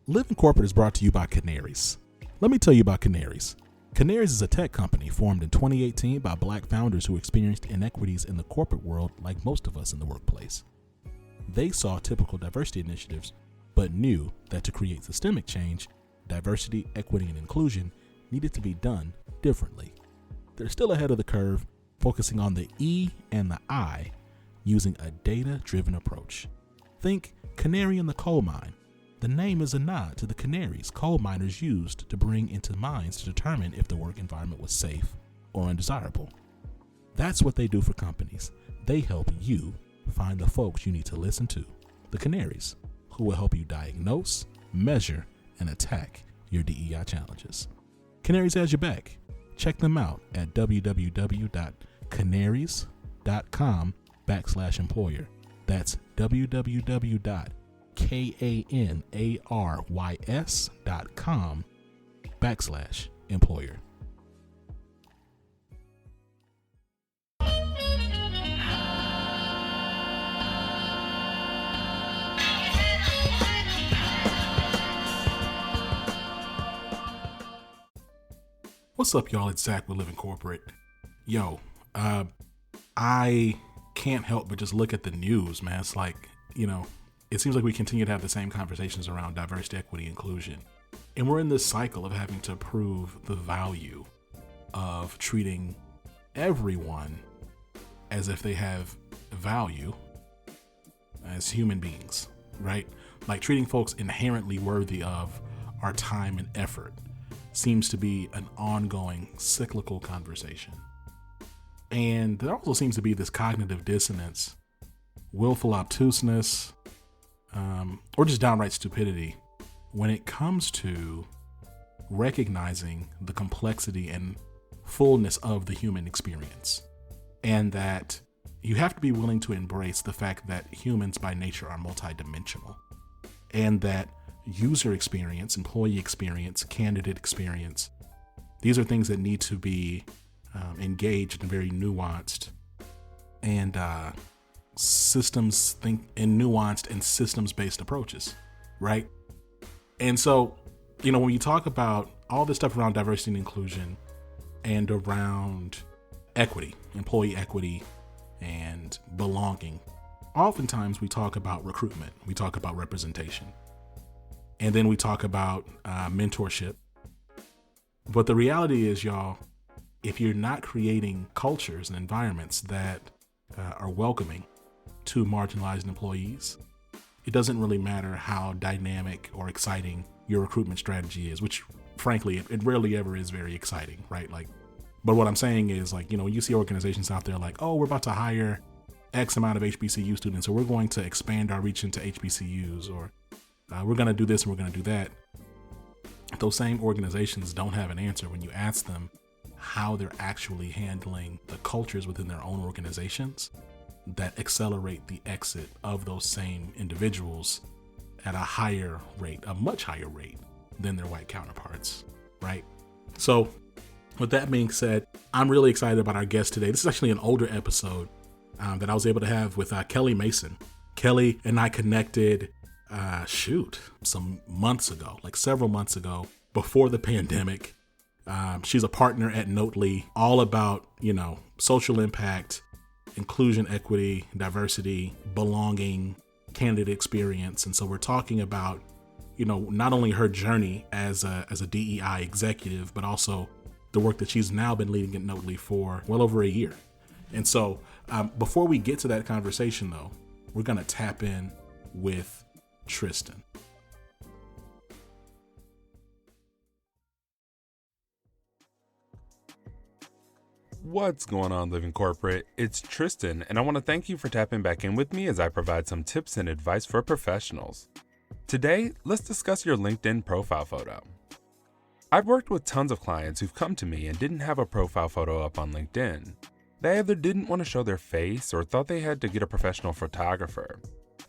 Living Corporate is brought to you by Canaries. Let me tell you about Canaries. Canaries is a tech company formed in 2018 by Black founders who experienced inequities in the corporate world like most of us in the workplace. They saw typical diversity initiatives, but knew that to create systemic change, diversity, equity, and inclusion needed to be done differently. They're still ahead of the curve, focusing on the E and the I using a data-driven approach. Think canary in the coal mine. The name is a nod to the canaries coal miners used to bring into mines to determine if the work environment was safe or undesirable. That's what they do for companies. They help you find the folks you need to listen to, the canaries, who will help you diagnose, measure, and attack your DEI challenges. Canaries has your back. Check them out at www.canaries.com/employer. That's www.canaries.com/employer. What's up, y'all? It's Zach with Living Corporate. Yo, I can't help but just look at the news, man. It's like, it seems like we continue to have the same conversations around diversity, equity, inclusion. And we're in this cycle of having to prove the value of treating everyone as if they have value as human beings, right? Like treating folks inherently worthy of our time and effort seems to be an ongoing cyclical conversation. And there also seems to be this cognitive dissonance, willful obtuseness, or just downright stupidity when it comes to recognizing the complexity and fullness of the human experience. And that you have to be willing to embrace the fact that humans by nature are multidimensional, and that user experience, employee experience, candidate experience, these are things that need to be engaged in very nuanced and systems-based approaches, right? And so, when you talk about all this stuff around diversity and inclusion and around equity, employee equity and belonging, oftentimes we talk about recruitment, we talk about representation, and then we talk about mentorship. But the reality is, y'all, if you're not creating cultures and environments that are welcoming to marginalized employees, it doesn't really matter how dynamic or exciting your recruitment strategy is, which frankly, it rarely ever is very exciting, right? But what I'm saying is when you see organizations out there like, oh, we're about to hire X amount of HBCU students, or we're going to expand our reach into HBCUs, or we're going to do this and we're going to do that. Those same organizations don't have an answer when you ask them how they're actually handling the cultures within their own organizations that accelerate the exit of those same individuals at a much higher rate than their white counterparts, right? So with that being said, I'm really excited about our guest today. This is actually an older episode that I was able to have with Kelli Mason. Kelli and I connected several months ago, before the pandemic. She's a partner at Notley, all about, social impact, inclusion, equity, diversity, belonging, candidate experience. And so we're talking about, not only her journey as a DEI executive, but also the work that she's now been leading at Notley for well over a year. And so before we get to that conversation, though, we're going to tap in with Tristan. What's going on, Living Corporate? It's Tristan, and I want to thank you for tapping back in with me as I provide some tips and advice for professionals. Today, let's discuss your LinkedIn profile photo. I've worked with tons of clients who've come to me and didn't have a profile photo up on LinkedIn. They either didn't want to show their face or thought they had to get a professional photographer.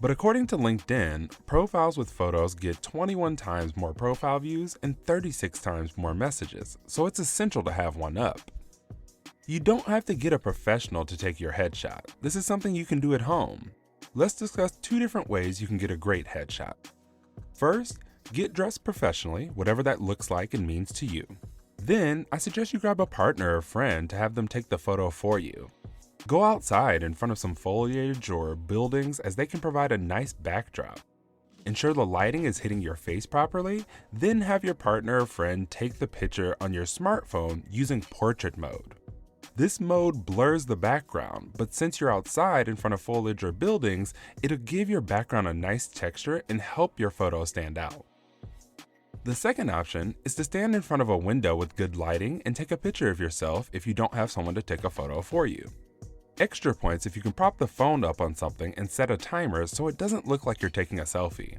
But according to LinkedIn, profiles with photos get 21 times more profile views and 36 times more messages, so it's essential to have one up. You don't have to get a professional to take your headshot. This is something you can do at home. Let's discuss 2 different ways you can get a great headshot. First, Get dressed professionally, whatever that looks like and means to you. Then, I suggest you grab a partner or friend to have them take the photo for you. Go outside in front of some foliage or buildings as they can provide a nice backdrop. Ensure the lighting is hitting your face properly, then have your partner or friend take the picture on your smartphone using portrait mode. This mode blurs the background, but since you're outside in front of foliage or buildings, it'll give your background a nice texture and help your photo stand out. The second option is to stand in front of a window with good lighting and take a picture of yourself if you don't have someone to take a photo for you. Extra points if you can prop the phone up on something and set a timer so it doesn't look like you're taking a selfie.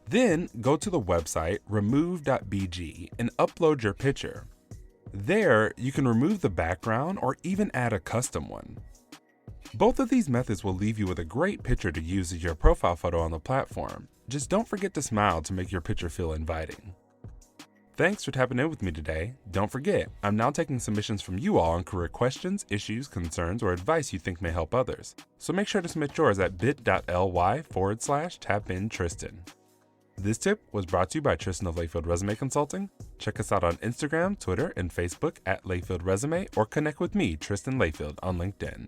Then go to the website remove.bg and upload your picture. There, you can remove the background or even add a custom one. Both of these methods will leave you with a great picture to use as your profile photo on the platform. Just don't forget to smile to make your picture feel inviting. Thanks for tapping in with me today. Don't forget, I'm now taking submissions from you all on career questions, issues, concerns, or advice you think may help others. So make sure to submit yours at bit.ly/tapintristan. This tip was brought to you by Tristan of Layfield Resume Consulting. Check us out on Instagram, Twitter, and Facebook at Layfield Resume, or connect with me, Tristan Layfield, on LinkedIn.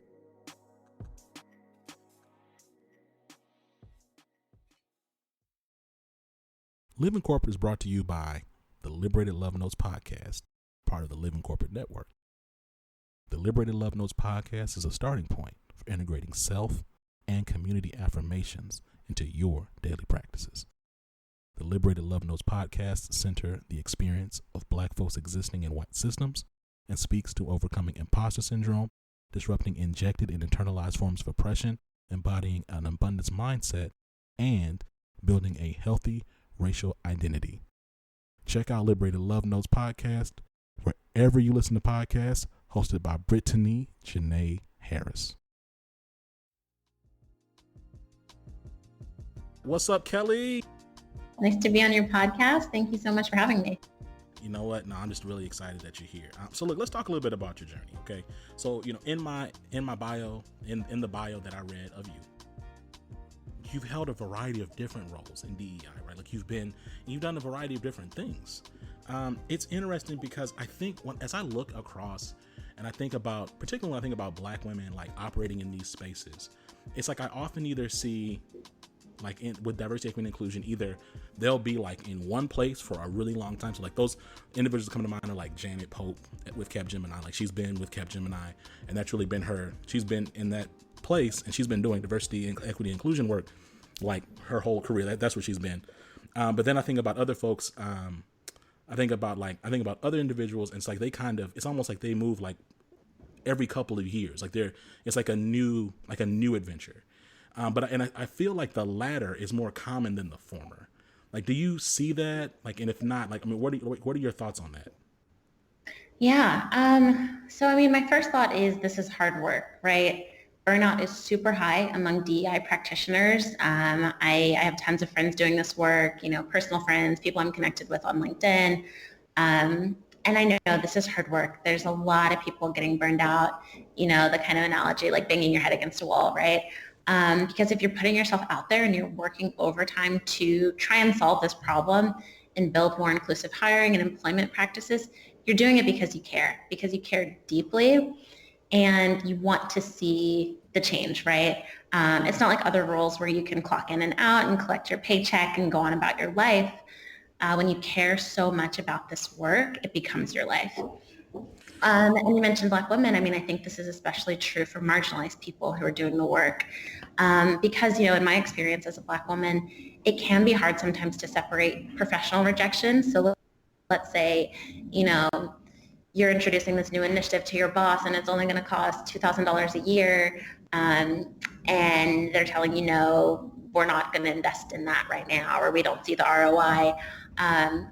Living Corporate is brought to you by the Liberated Love Notes podcast, part of the Living Corporate Network. The Liberated Love Notes podcast is a starting point for integrating self and community affirmations into your daily practices. The Liberated Love Notes podcast center the experience of Black folks existing in white systems and speaks to overcoming imposter syndrome, disrupting injected and internalized forms of oppression, embodying an abundance mindset, and building a healthy racial identity. Check out Liberated Love Notes podcast wherever you listen to podcasts, hosted by Brittany Janae Harris. What's up, Kelli? Nice to be on your podcast. Thank you so much for having me. You know what? No, I'm just really excited that you're here. So look, let's talk a little bit about your journey, okay? So, in my bio, in the bio that I read of you, you've held a variety of different roles in DEI, right? Like you've done a variety of different things. It's interesting because I think as I look across and I think about, particularly when I think about Black women like operating in these spaces, it's like I often either see like with diversity, equity, and inclusion, either they'll be like in one place for a really long time. So like those individuals that come to mind are like Janet Pope with Capgemini. Like she's been with Capgemini and that's really been her. She's been in that place and she's been doing diversity, equity, inclusion work like her whole career. That's where she's been. But then I think about other folks. I think about other individuals, and it's like it's almost like they move like every couple of years. Like it's like a new adventure. But I feel like the latter is more common than the former. Like, do you see that? Like, and if not, like, I mean, what are your thoughts on that? Yeah. So, I mean, my first thought is this is hard work, right? Burnout is super high among DEI practitioners. I have tons of friends doing this work, personal friends, people I'm connected with on LinkedIn. And I know this is hard work. There's a lot of people getting burned out, the kind of analogy like banging your head against a wall, right? Because if you're putting yourself out there and you're working overtime to try and solve this problem and build more inclusive hiring and employment practices, you're doing it because you care deeply and you want to see the change, right? It's not like other roles where you can clock in and out and collect your paycheck and go on about your life. When you care so much about this work, it becomes your life. And you mentioned Black women. I mean, I think this is especially true for marginalized people who are doing the work. Because, in my experience as a Black woman, it can be hard sometimes to separate professional rejection. So let's say, you're introducing this new initiative to your boss and it's only going to cost $2,000 a year. And they're telling you, no, we're not going to invest in that right now, or we don't see the ROI.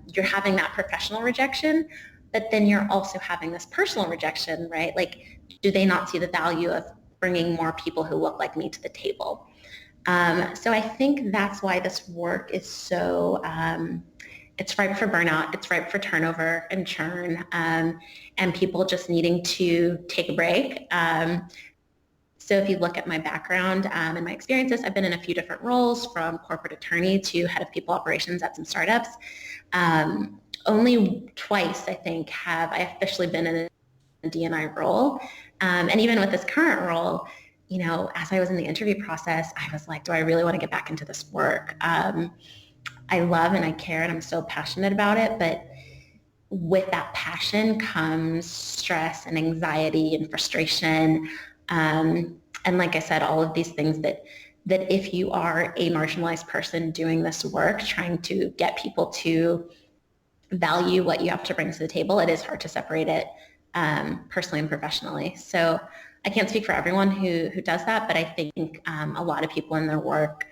You're having that professional rejection, but then you're also having this personal rejection, right? Like, do they not see the value of bringing more people who look like me to the table? So I think that's why this work is so, it's ripe for burnout, it's ripe for turnover and churn, and people just needing to take a break. So if you look at my background and my experiences, I've been in a few different roles, from corporate attorney to head of people operations at some startups. Only twice, I think, have I officially been in a D&I role. And even with this current role, as I was in the interview process, I was like, do I really want to get back into this work? I love and I care and I'm so passionate about it, but with that passion comes stress and anxiety and frustration. And like I said, all of these things that if you are a marginalized person doing this work, trying to get people to value what you have to bring to the table, it is hard to separate it personally and professionally. So I can't speak for everyone who does that, but I think a lot of people in their work,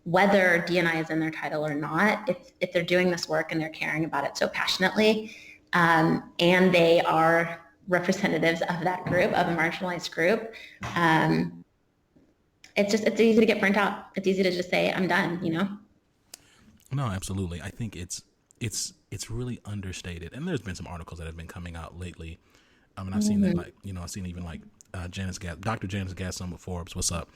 whether D&I is in their title or not, if they're doing this work and they're caring about it so passionately, and they are representatives of that group, of a marginalized group, it's easy to get burnt out. It's easy to just say, I'm done, No, absolutely. I think it's really understated. And there's been some articles that have been coming out lately. And I've seen that, like, I've seen even like Dr. Janice Gasson with Forbes. What's up?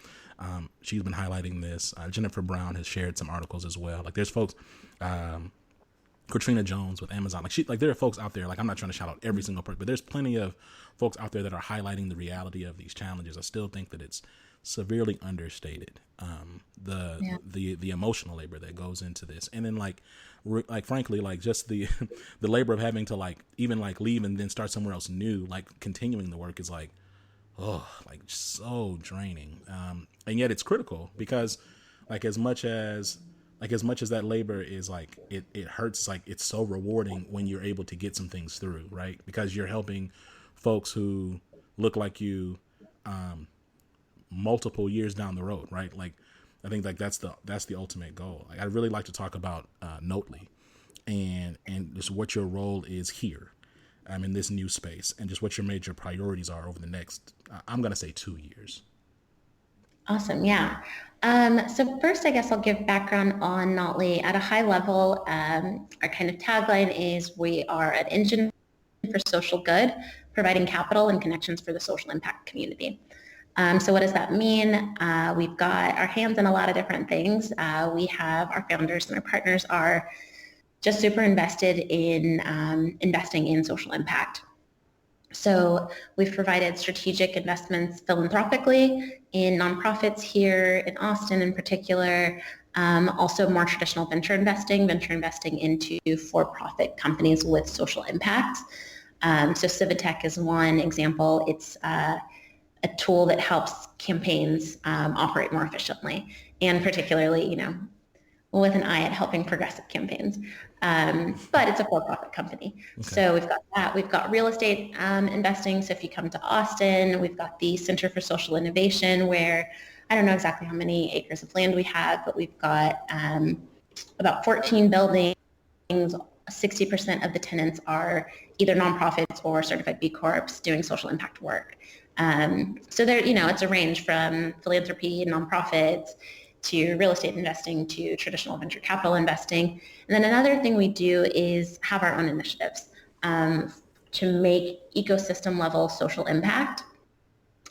She's been highlighting this. Jennifer Brown has shared some articles as well. Like, there's folks, Katrina Jones with Amazon. Like there are folks out there. Like, I'm not trying to shout out every single person, but there's plenty of folks out there that are highlighting the reality of these challenges. I still think that it's severely understated. The emotional labor that goes into this, and then like frankly, like just the the labor of having to like even like leave and then start somewhere else new. Like, continuing the work is like, like so draining. And yet it's critical, because like as much as that labor is like, it hurts, like it's so rewarding when you're able to get some things through, right? Because you're helping folks who look like you multiple years down the road, right? Like, I think like that's the ultimate goal. Like, I'd really like to talk about Notley and just what your role is here in this new space, and just what your major priorities are over the next, I'm going to say 2 years. Awesome. Yeah. So first, I guess I'll give background on Notley. At a high level, our kind of tagline is, we are an engine for social good, providing capital and connections for the social impact community. So what does that mean? We've got our hands in a lot of different things. We have our founders and our partners are just super invested in investing in social impact. So we've provided strategic investments philanthropically in nonprofits here in Austin in particular, also more traditional venture investing into for-profit companies with social impact. So Civitech is one example. It's a tool that helps campaigns operate more efficiently, and particularly, with an eye at helping progressive campaigns. But it's a for-profit company. Okay. So we've got that. We've got real estate investing. So if you come to Austin, we've got the Center for Social Innovation, where I don't know exactly how many acres of land we have, but we've got about 14 buildings. 60% of the tenants are either nonprofits or certified B Corps doing social impact work. So there, it's a range from philanthropy and nonprofits to real estate investing to traditional venture capital investing. And then another thing we do is have our own initiatives to make ecosystem level social impact.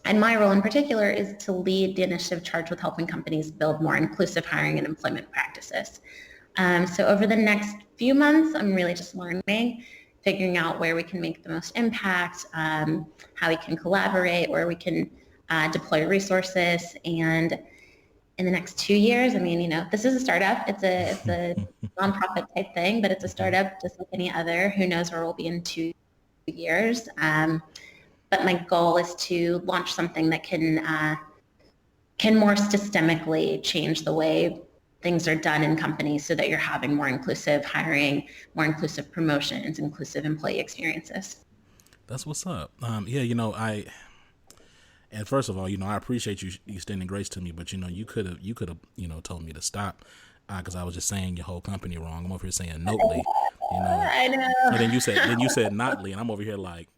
And my role in particular is to lead the initiative charged with helping companies build more inclusive hiring and employment practices. So over the next few months, I'm really just learning, figuring out where we can make the most impact, how we can collaborate, where we can deploy resources. And in the next 2 years, I mean, this is a startup. It's a nonprofit type thing, but it's a startup just like any other. Who knows where we'll be in 2 years? But my goal is to launch something that can more systemically change the way things are done in companies, so that you're having more inclusive hiring, more inclusive promotions, inclusive employee experiences. That's what's up. And first of all, I appreciate you extending grace to me, but you could have told me to stop, because I was just saying your whole company wrong. I'm over here saying Notley, I know. And then you said Notley, and I'm over here like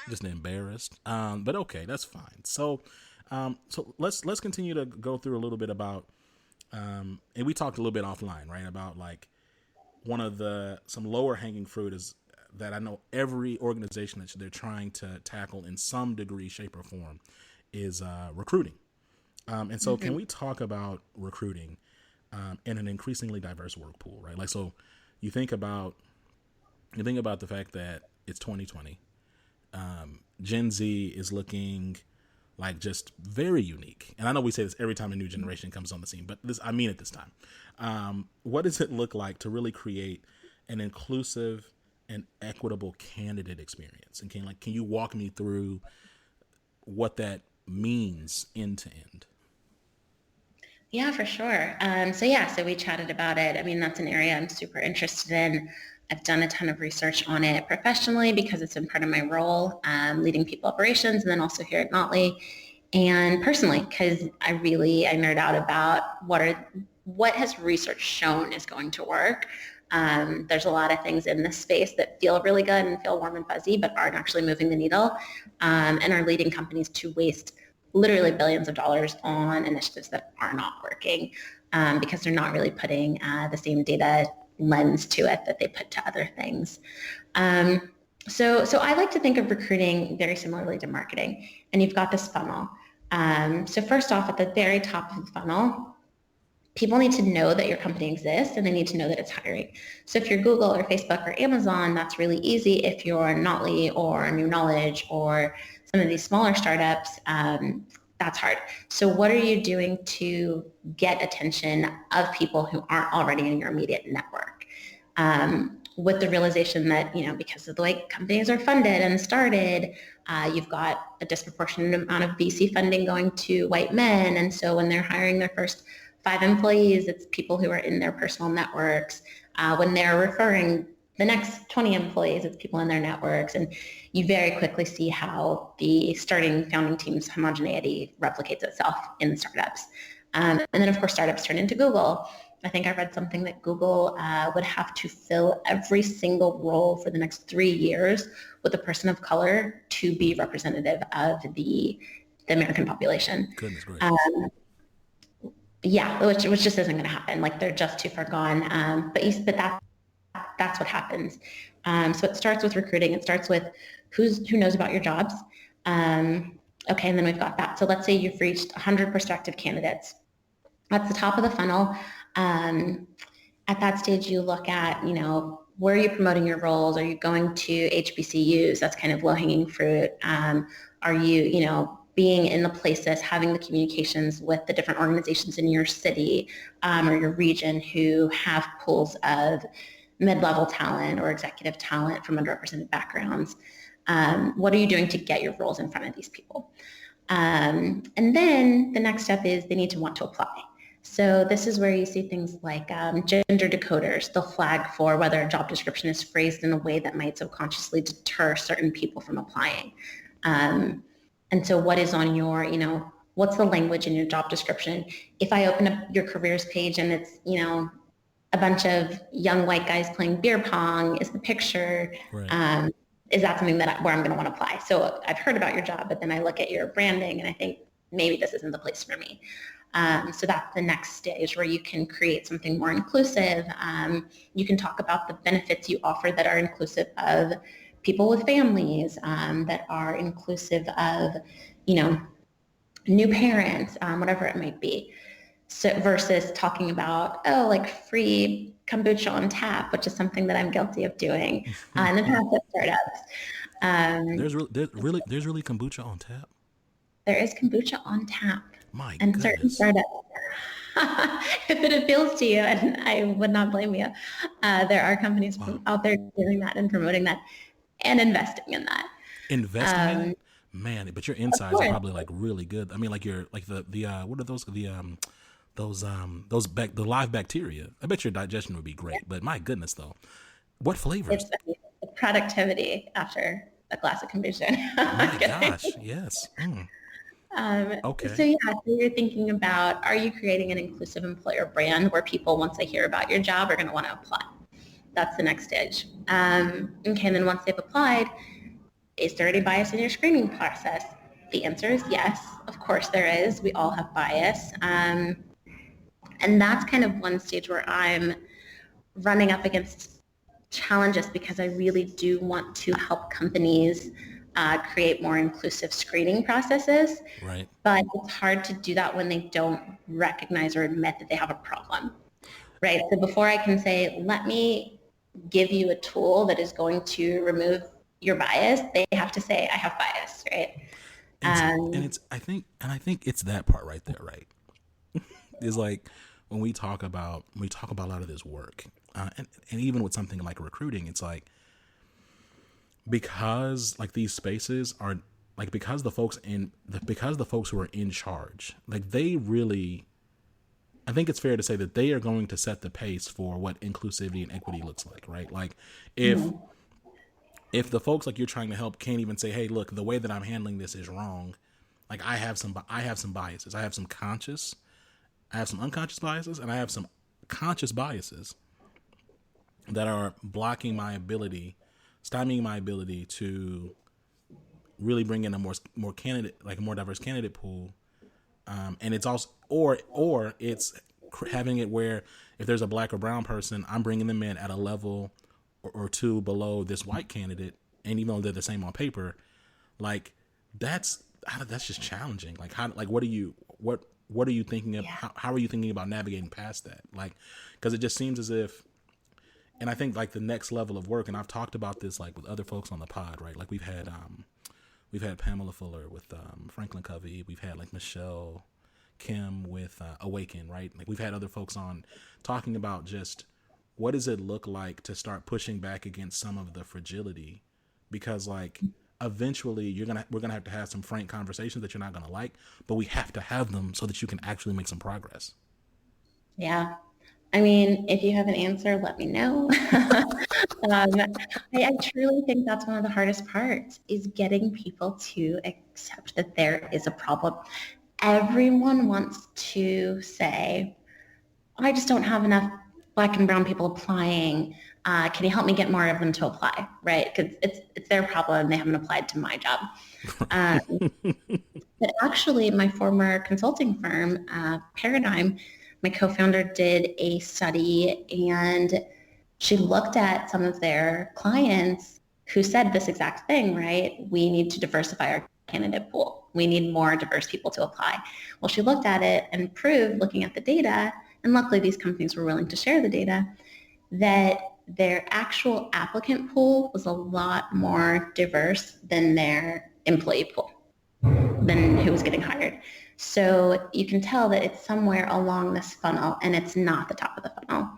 just embarrassed. But okay, that's fine. So let's continue to go through a little bit about, and we talked a little bit offline, right, about like one of some lower hanging fruit is that I know every organization that they're trying to tackle in some degree, shape, or form is recruiting. And so can we talk about recruiting in an increasingly diverse work pool, right? Like, so you think about the fact that it's 2020. Gen Z is looking like just very unique. And I know we say this every time a new generation comes on the scene, but I mean it this time. What does it look like to really create an inclusive and equitable candidate experience? And can you walk me through what that means end to end? Yeah, for sure. So we chatted about it. I mean, that's an area I'm super interested in. I've done a ton of research on it professionally because it's been part of my role, leading people operations, and then also here at Notley. And personally, because I nerd out about what has research shown is going to work. There's a lot of things in this space that feel really good and feel warm and fuzzy, but aren't actually moving the needle, and are leading companies to waste literally billions of dollars on initiatives that are not working, because they're not really putting the same data lens to it that they put to other things. So I like to think of recruiting very similarly to marketing, and you've got this funnel. So first off, at the very top of the funnel, people need to know that your company exists, and they need to know that it's hiring. So if you're Google or Facebook or Amazon, that's really easy. If you're Notley or New Knowledge or some of these smaller startups, that's hard. So what are you doing to get attention of people who aren't already in your immediate network? With the realization that, because of the way companies are funded and started, you've got a disproportionate amount of VC funding going to white men. And so when they're hiring their first 5 employees, it's people who are in their personal networks. When they're referring the next 20 employees, it's people in their networks. And you very quickly see how the founding team's homogeneity replicates itself in startups. And then, of course, startups turn into Google. I think I read something that Google would have to fill every single role for the next 3 years with a person of color to be representative of the American population. Goodness gracious. Yeah, which just isn't going to happen. Like, they're just too far gone. But that's what happens. So it starts with recruiting. It starts with who knows about your jobs. Okay, and then we've got that. So let's say you've reached 100 prospective candidates. That's the top of the funnel. At that stage, you look at, where are you promoting your roles? Are you going to HBCUs? That's kind of low-hanging fruit. Are you, being in the places, having the communications with the different organizations in your city or your region who have pools of mid-level talent or executive talent from underrepresented backgrounds? What are you doing to get your roles in front of these people? And then the next step is they need to want to apply. So this is where you see things like gender decoders. They'll flag for whether a job description is phrased in a way that might subconsciously deter certain people from applying. And so what is on your, what's the language in your job description? If I open up your careers page and it's, a bunch of young white guys playing beer pong is the picture, Right. Is that something where I'm going to want to apply? So I've heard about your job, but then I look at your branding and I think maybe this isn't the place for me. So that's the next stage where you can create something more inclusive. You can talk about the benefits you offer that are inclusive of people with families, that are inclusive of, new parents, whatever it might be. So versus talking about, free kombucha on tap, which is something that I'm guilty of doing in the past at startups. There's really kombucha on tap. There is kombucha on tap. My and goodness. Certain startups. If it appeals to you, and I would not blame you, there are companies out there doing that and promoting that and investing in that. Investing in it? Man, but your insides are probably like really good. I mean, like the what are those the live bacteria? I bet your digestion would be great. But my goodness, though, what flavors? It's productivity after a glass of kombucha. My gosh, yes. Okay. So you're thinking about, are you creating an inclusive employer brand where people, once they hear about your job, are going to want to apply? That's the next stage. And then once they've applied, is there any bias in your screening process? The answer is yes. Of course there is. We all have bias. And that's kind of one stage where I'm running up against challenges because I really do want to help companies create more inclusive screening processes. Right. But it's hard to do that when they don't recognize or admit that they have a problem, right? So before I can say, let me give you a tool that is going to remove your bias, they have to say, I have bias, right? I think it's that part right there, right? Is like when we talk about a lot of this work, and even with something like recruiting, it's like, because like these spaces are like, because the folks who are in charge, like they really, I think it's fair to say that they are going to set the pace for what inclusivity and equity looks like, right? Like if the folks like you're trying to help can't even say, hey, look, the way that I'm handling this is wrong. Like I have some biases. I have some unconscious biases, and I have some conscious biases that are blocking my ability, stymieing my ability to really bring in a more diverse candidate pool. And it's also, or it's having it where if there's a black or brown person, I'm bringing them in at a level or two below this white candidate, and even though they're the same on paper, like that's just challenging. Like what are you thinking of? Yeah. How are you thinking about navigating past that? Like, because it just seems as if, and I think like the next level of work, and I've talked about this like with other folks on the pod, right? Like we've had Pamela Fuller with Franklin Covey. We've had like Michelle Kim with Awaken, right? Like we've had other folks on talking about just what does it look like to start pushing back against some of the fragility, because like eventually we're gonna have to have some frank conversations that you're not gonna like, but we have to have them so that you can actually make some progress. Yeah. I mean, if you have an answer, let me know. I truly think that's one of the hardest parts, is getting people to accept that there is a problem. Everyone wants to say, I just don't have enough black and brown people applying. Can you help me get more of them to apply, right? Because it's their problem. They haven't applied to my job. But actually, my former consulting firm, Paradigm, my co-founder did a study, and she looked at some of their clients who said this exact thing, right? We need to diversify our candidate pool. We need more diverse people to apply. Well, she looked at it and proved, looking at the data, and luckily these companies were willing to share the data, that their actual applicant pool was a lot more diverse than their employee pool, than who was getting hired. So you can tell that it's somewhere along this funnel, and it's not the top of the funnel.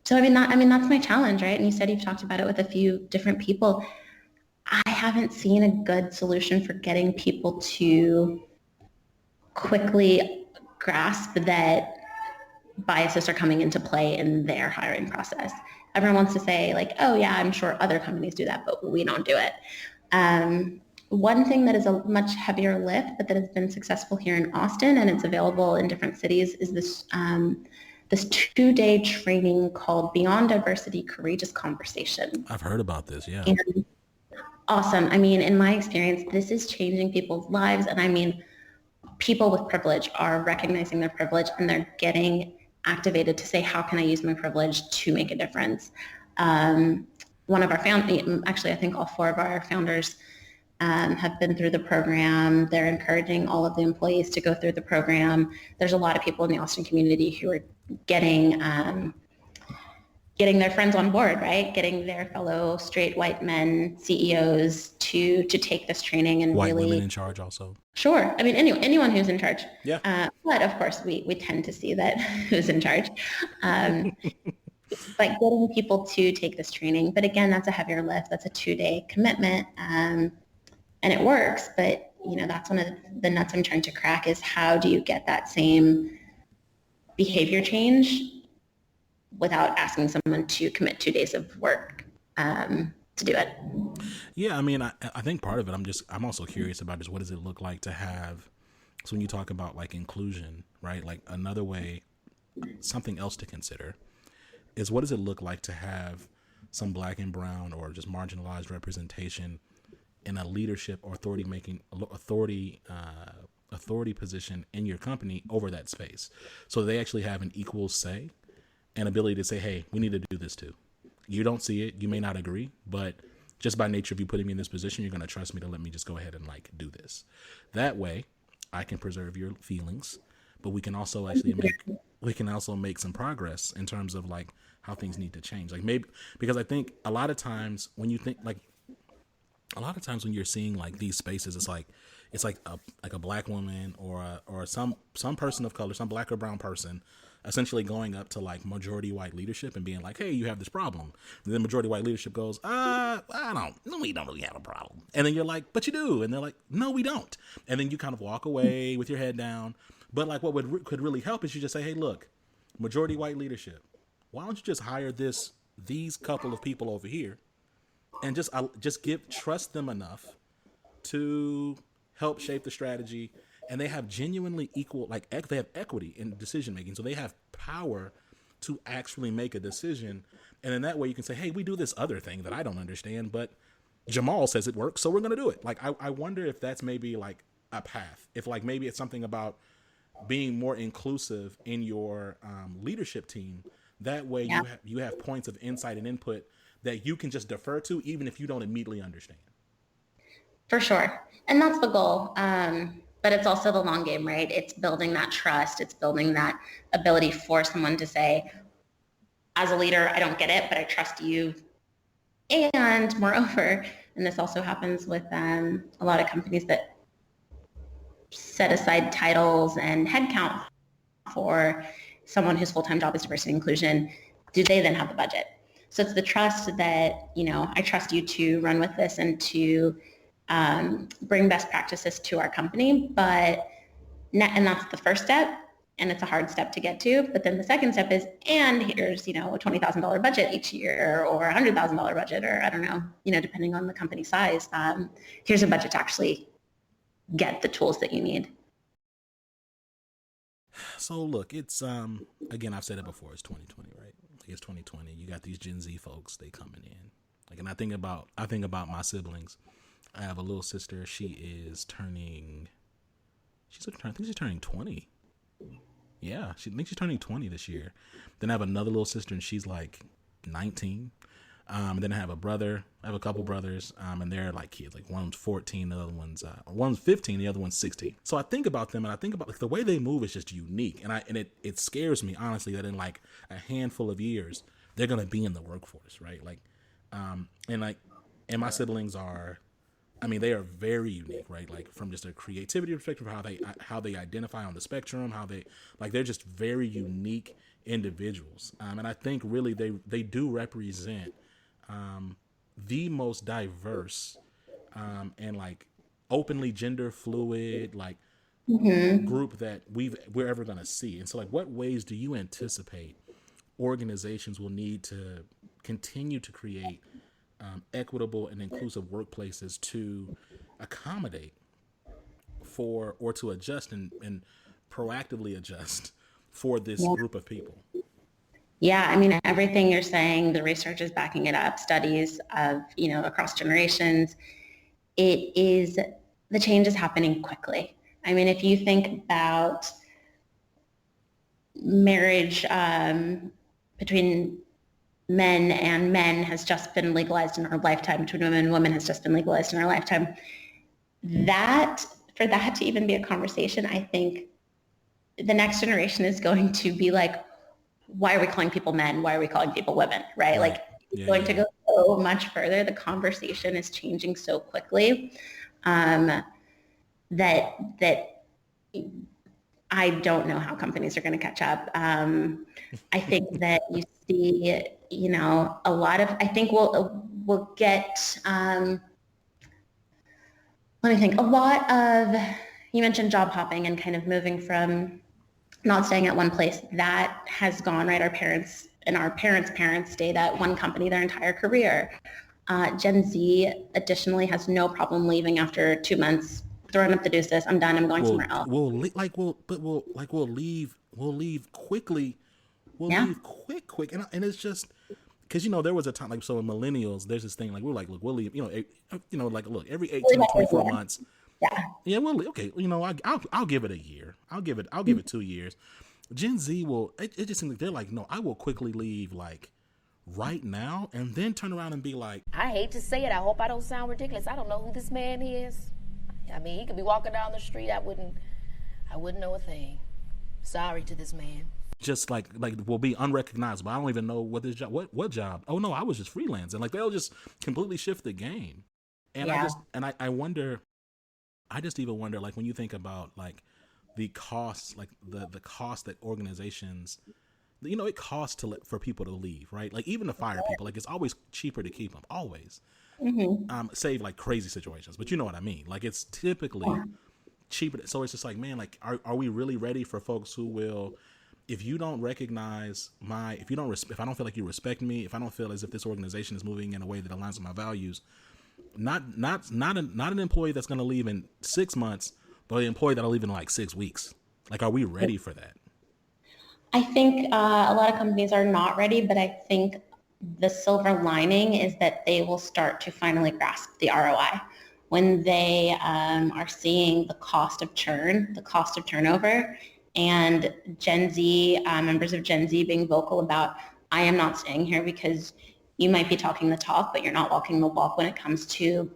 So that's my challenge, right? And you said you've talked about it with a few different people. I haven't seen a good solution for getting people to quickly grasp that biases are coming into play in their hiring process. Everyone wants to say like, oh yeah, I'm sure other companies do that, but we don't do it. One thing that is a much heavier lift, but that has been successful here in Austin, and it's available in different cities, is this 2-day training called Beyond Diversity, Courageous Conversation. I've heard about this, yeah. And awesome. I mean, in my experience, this is changing people's lives. And I mean, people with privilege are recognizing their privilege, and they're getting activated to say, how can I use my privilege to make a difference? One of our actually, I think all 4 of our founders have been through the program. They're encouraging all of the employees to go through the program. There's a lot of people in the Austin community who are getting their friends on board, right? Getting their fellow straight white men CEOs to take this training, and white really women in charge also. Sure. I mean, anyone who's in charge. Yeah. But of course, we tend to see that who's in charge. But getting people to take this training. But again, that's a heavier lift. That's a 2-day commitment. And it works. But, that's one of the nuts I'm trying to crack, is how do you get that same behavior change without asking someone to commit 2 days of work to do it? Yeah, I mean, I think part of it, I'm also curious about, is what does it look like to have, so when you talk about like inclusion, right? Like another way, something else to consider is, what does it look like to have some black and brown or just marginalized representation in a leadership or authority position in your company over that space, so they actually have an equal say and ability to say, hey, we need to do this too. You don't see it, you may not agree, but just by nature of you putting me in this position, you're going to trust me to let me just go ahead and like do this. That way I can preserve your feelings, but we can also make some progress in terms of like how things need to change. Like maybe, because I think a lot of times when you're seeing like these spaces, it's like a black woman or some person of color, some black or brown person, essentially going up to like majority white leadership and being like, hey, you have this problem. And then majority white leadership goes, we don't really have a problem. And then you're like, but you do. And they're like, no, we don't. And then you kind of walk away with your head down. But like what could really help is you just say, hey, look, majority white leadership, why don't you just hire these couple of people over here and just trust them enough to help shape the strategy. And they have genuinely equal, like they have equity in decision making. So they have power to actually make a decision. And in that way you can say, hey, we do this other thing that I don't understand, but Jamal says it works, so we're going to do it. Like, I wonder if that's maybe like a path. If like maybe it's something about being more inclusive in your leadership team. That way you have points of insight and input that you can just defer to, even if you don't immediately understand. For sure. And that's the goal. But it's also the long game, right? It's building that trust. It's building that ability for someone to say, as a leader, I don't get it, but I trust you. And moreover, and this also happens with a lot of companies that set aside titles and headcount for someone whose full-time job is diversity and inclusion, do they then have the budget? So it's the trust that, I trust you to run with this and to bring best practices to our company, and that's the first step, and it's a hard step to get to. But then the second step is, and here's, a $20,000 budget each year, or a $100,000 budget, or I don't know, depending on the company size. Here's a budget to actually get the tools that you need. So look, it's again, I've said it before, it's 2020, right? Like it's 2020. You got these Gen Z folks, they coming in. Like, and I think about my siblings. I have a little sister. I think she's turning 20. Yeah, I think she's turning 20 this year. Then I have another little sister, and she's like 19. Then I have a brother. I have a couple brothers, and they're like kids. Like one's 14, the other one's 15, the other one's 16. So I think about them, and I think about like the way they move is just unique, and it scares me honestly that in like a handful of years they're gonna be in the workforce, right? Like, and my siblings are. I mean, they are very unique, right? Like from just a creativity perspective, how they identify on the spectrum, they're just very unique individuals. And I think really they do represent the most diverse and like openly gender fluid group that we're ever going to see. And so like, what ways do you anticipate organizations will need to continue to create equitable and inclusive workplaces to accommodate for, or to adjust and proactively adjust for this group of people? Yeah, I mean, everything you're saying, the research is backing it up, studies of, across generations. The change is happening quickly. I mean, if you think about marriage between men and men has just been legalized in our lifetime, between women and women has just been legalized in our lifetime. For that to even be a conversation, I think the next generation is going to be like, why are we calling people men? Why are we calling people women? Right? Like, it's going to go so much further. The conversation is changing so quickly that I don't know how companies are going to catch up. I think that you see, a lot of, I think we'll get, let me think, a lot of, you mentioned job hopping and kind of moving from not staying at one place. That has gone, right? Our parents and our parents stayed at one company their entire career. Gen Z additionally has no problem leaving after 2 months, throwing up the deuces. I'm done. I'm going somewhere else. We'll leave quickly. Leave quick. And it's just because, there was a time, like, so in millennials, there's this thing, like, we're like, look, we'll leave, look, every 18 to 24 months. Yeah, we'll leave. Okay. I'll give it a year. I'll give it 2 years. Gen Z it just seems like they're like, no, I will quickly leave, like, right now and then turn around and be like, I hate to say it, I hope I don't sound ridiculous. I don't know who this man is. I mean, he could be walking down the street, I wouldn't know a thing. Sorry to this man. just like will be unrecognizable. I don't even know what this job, what job. Oh no, I was just freelancing. Like they'll just completely shift the game. And Yeah. I wonder, I just even wonder, like when you think about like the costs, like the cost that organizations, you know, it costs for people to leave, right? Like even to fire people, like it's always cheaper to keep them, always. Save like crazy situations, but you know what I mean? Like it's typically cheaper. So it's just like, man, like are we really ready for folks who will, if you don't recognize if I don't feel like you respect me, if I don't feel as if this organization is moving in a way that aligns with my values, not an employee that's going to leave in 6 months, but an employee that'll leave in like 6 weeks. Like, are we ready for that? I think a lot of companies are not ready, but I think the silver lining is that they will start to finally grasp the ROI when they are seeing the cost of churn, the cost of turnover, and Gen Z, members of Gen Z being vocal about, I am not staying here because you might be talking the talk, but you're not walking the walk when it comes to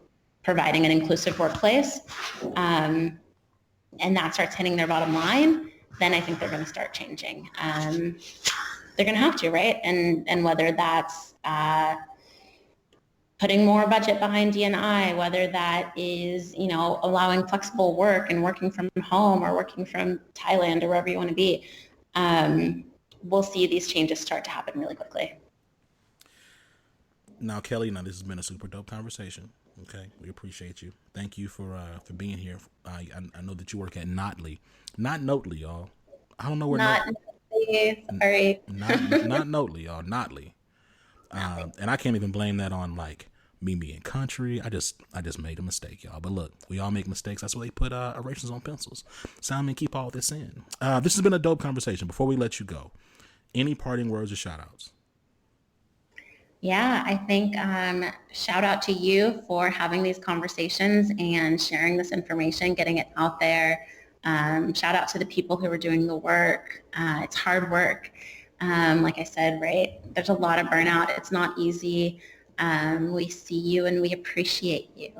providing an inclusive workplace. And that starts hitting their bottom line, then I think they're going to start changing. They're going to have to, right? And whether that's putting more budget behind D&I, whether that is, you know, allowing flexible work and working from home or working from Thailand or wherever you want to be, we'll see these changes start to happen really quickly. Now, Kelli, this has been a super dope conversation. Okay, we appreciate you. Thank you for being here. I know that you work at Notley, not Notley, y'all. I don't know where. Notley, sorry. Not Notley, y'all. Notley. And I can't even blame that on like me being country. I just made a mistake, y'all. But look, we all make mistakes. That's why they put erasers on pencils. Simon, keep all this in. This has been a dope conversation. Before we let you go, any parting words or shout outs? Yeah, I think shout out to you for having these conversations and sharing this information, getting it out there. Shout out to the people who are doing the work. It's hard work. Like I said, right, there's a lot of burnout. It's not easy. We see you and we appreciate you.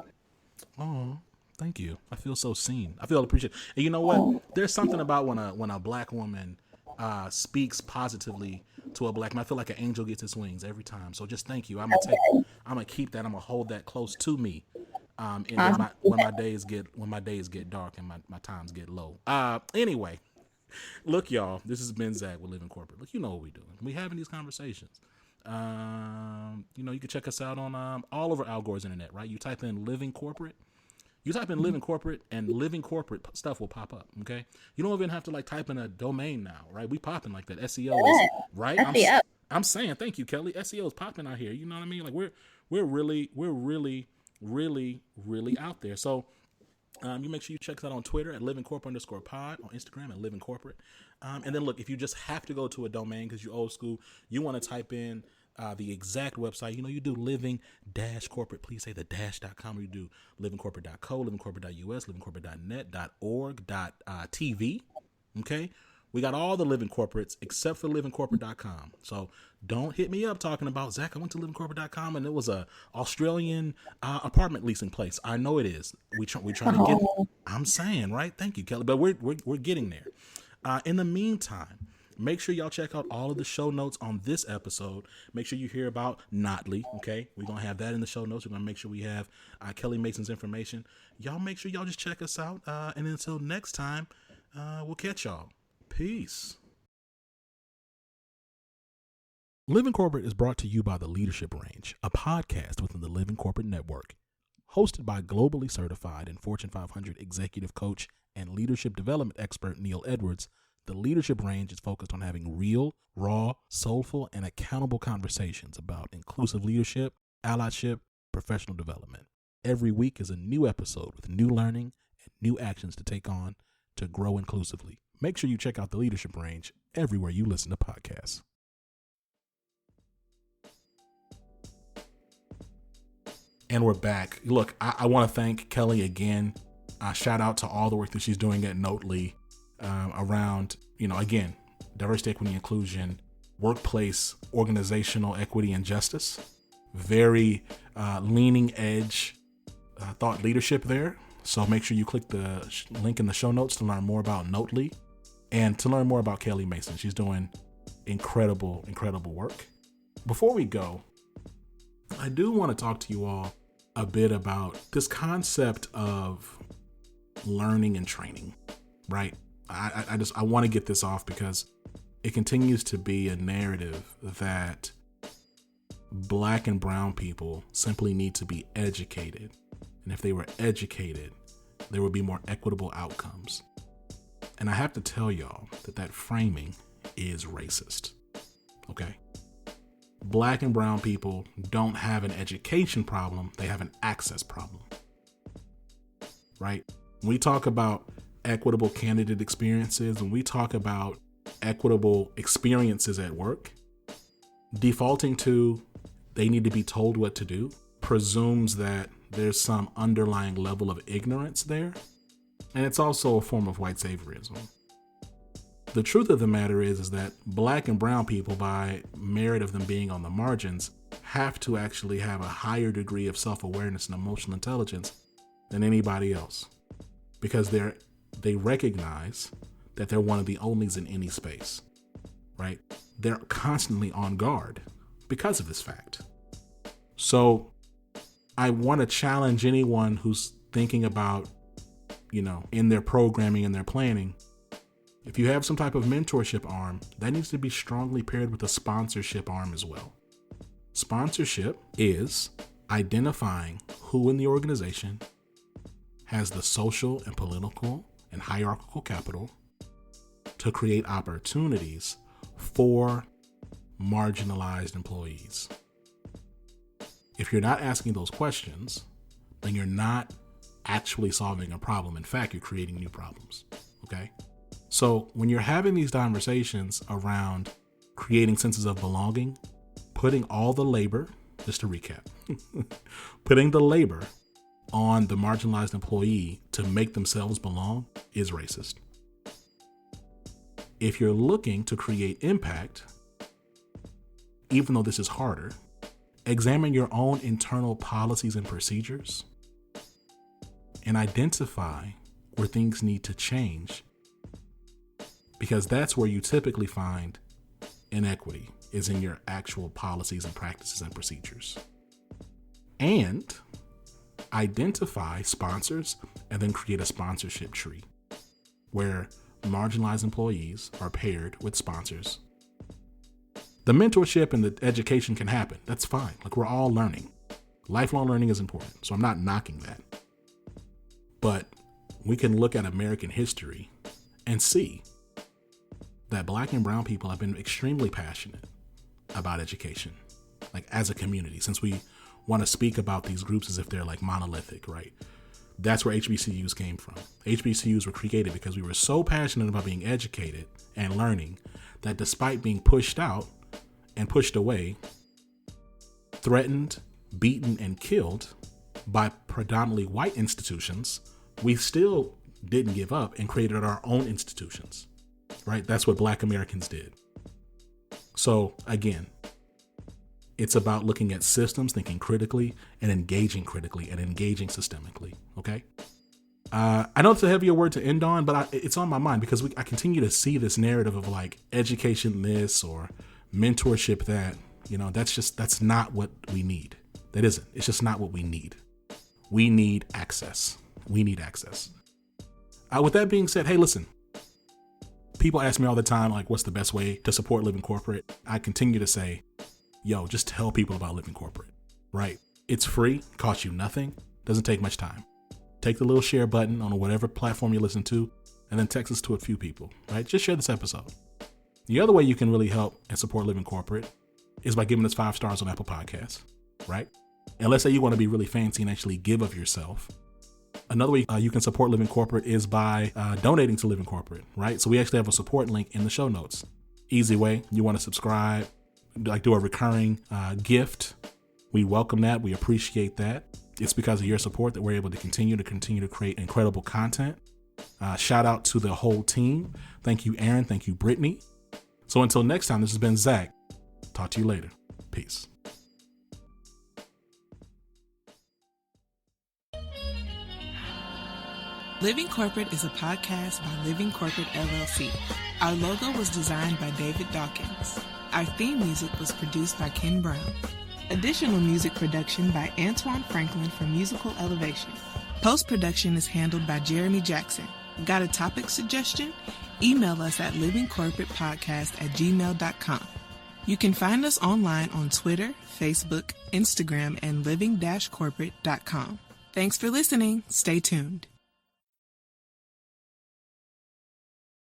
Oh, thank you. I feel so seen. I feel appreciated. And you know what? There's something about when a black woman speaks positively to a black man. I feel like an angel gets its wings every time. So just thank you. I'm gonna keep that. I'm gonna hold that close to me. And when my days get dark and my times get low. Anyway, look, y'all. This has been Zach with Living Corporate. Look, you know what we're doing. We having these conversations. You know, you can check us out on all over Al Gore's internet. Right? You type in Living Corporate. You type in Living Corporate and Living Corporate stuff will pop up, okay? You don't even have to like type in a domain now, right? We popping like that. SEO is, right? SEO. I'm saying, thank you, Kelli. SEO is popping out here. You know what I mean? Like we're really out there. So you make sure you check us out on Twitter at livingcorp_pod, on Instagram at Living Corporate. And then look, if you just have to go to a domain because you're old school, you want to type in the exact website, you know, you do living-corporate, please say the dash.com, or you do livingcorporate.co, livingcorporate.us, livingcorporate.net, .org, .tv, okay? We got all the Living Corporates except for livingcorporate.com. So don't hit me up talking about, Zach, I went to livingcorporate.com and it was a Australian apartment leasing place. I know it is. We trying to get, I'm saying, right? Thank you, Kelli, but we're getting there. In the meantime, make sure y'all check out all of the show notes on this episode. Make sure you hear about Notley, okay? We're going to have that in the show notes. We're going to make sure we have Kelli Mason's information. Y'all make sure y'all just check us out. And until next time, we'll catch y'all. Peace. Living Corporate is brought to you by The Leadership Range, a podcast within the Living Corporate Network. Hosted by globally certified and Fortune 500 executive coach and leadership development expert Neil Edwards, The Leadership Range is focused on having real, raw, soulful, and accountable conversations about inclusive leadership, allyship, professional development. Every week is a new episode with new learning and new actions to take on to grow inclusively. Make sure you check out The Leadership Range everywhere you listen to podcasts. And we're back. Look, I want to thank Kelli again. Shout out to all the work that she's doing at Notley. Around, you know, again, diversity, equity, inclusion, workplace organizational equity and justice. Very leaning edge thought leadership there. So make sure you click the link in the show notes to learn more about Notley and to learn more about Kelli Mason. She's doing incredible work. Before we go, I do want to talk to you all a bit about this concept of learning and training, right? I want to get this off because it continues to be a narrative that Black and brown people simply need to be educated. And if they were educated, there would be more equitable outcomes. And I have to tell y'all that framing is racist, okay? Black and brown people don't have an education problem, they have an access problem, right? When we talk about equitable candidate experiences, when we talk about equitable experiences at work, defaulting to they need to be told what to do presumes that there's some underlying level of ignorance there. And it's also a form of white saviorism. The truth of the matter is that Black and brown people, by merit of them being on the margins, have to actually have a higher degree of self-awareness and emotional intelligence than anybody else, because they recognize that they're one of the onlys in any space, right? They're constantly on guard because of this fact. So I want to challenge anyone who's thinking about, in their programming and their planning, if you have some type of mentorship arm, that needs to be strongly paired with a sponsorship arm as well. Sponsorship is identifying who in the organization has the social and political and hierarchical capital to create opportunities for marginalized employees. If you're not asking those questions, then you're not actually solving a problem. In fact, you're creating new problems, okay? So when you're having these conversations around creating senses of belonging, putting all the labor, just to recap, putting the labor on the marginalized employee to make themselves belong is racist. If you're looking to create impact, even though this is harder, examine your own internal policies and procedures and identify where things need to change, because that's where you typically find inequity, is in your actual policies and practices and procedures. And identify sponsors and then create a sponsorship tree where marginalized employees are paired with sponsors. The mentorship and the education can happen. That's fine. Like, we're all learning. Lifelong learning is important, so I'm not knocking that. But we can look at American history and see that Black and brown people have been extremely passionate about education, like as a community, since we want to speak about these groups as if they're like monolithic, right? That's where HBCUs came from. HBCUs were created because we were so passionate about being educated and learning that despite being pushed out and pushed away, threatened, beaten, and killed by predominantly white institutions, we still didn't give up and created our own institutions, right? That's what Black Americans did. So again, it's about looking at systems, thinking critically, and engaging critically and engaging systemically, okay? I know it's a heavier word to end on, but it's on my mind because I continue to see this narrative of like education this or mentorship that, that's not what we need. That isn't. It's just not what we need. We need access. We need access. With that being said, hey, listen. People ask me all the time, like, what's the best way to support Living Corporate? I continue to say, just tell people about Living Corporate, right? It's free, costs you nothing, doesn't take much time. Take the little share button on whatever platform you listen to, and then text us to a few people, right? Just share this episode. The other way you can really help and support Living Corporate is by giving us 5 stars on Apple Podcasts, right? And let's say you want to be really fancy and actually give of yourself. Another way you can support Living Corporate is by donating to Living Corporate, right? So we actually have a support link in the show notes. Easy way. You want to subscribe, like do a recurring gift. We welcome that. We appreciate that. It's because of your support that we're able to continue to create incredible content. Shout out to the whole team. Thank you, Aaron. Thank you, Brittany. So until next time, this has been Zach. Talk to you later. Peace. Living Corporate is a podcast by Living Corporate LLC. Our logo was designed by David Dawkins. Our theme music was produced by Ken Brown. Additional music production by Antoine Franklin for Musical Elevation. Post-production is handled by Jeremy Jackson. Got a topic suggestion? Email us at livingcorporatepodcast@gmail.com. You can find us online on Twitter, Facebook, Instagram, and living-corporate.com. Thanks for listening. Stay tuned.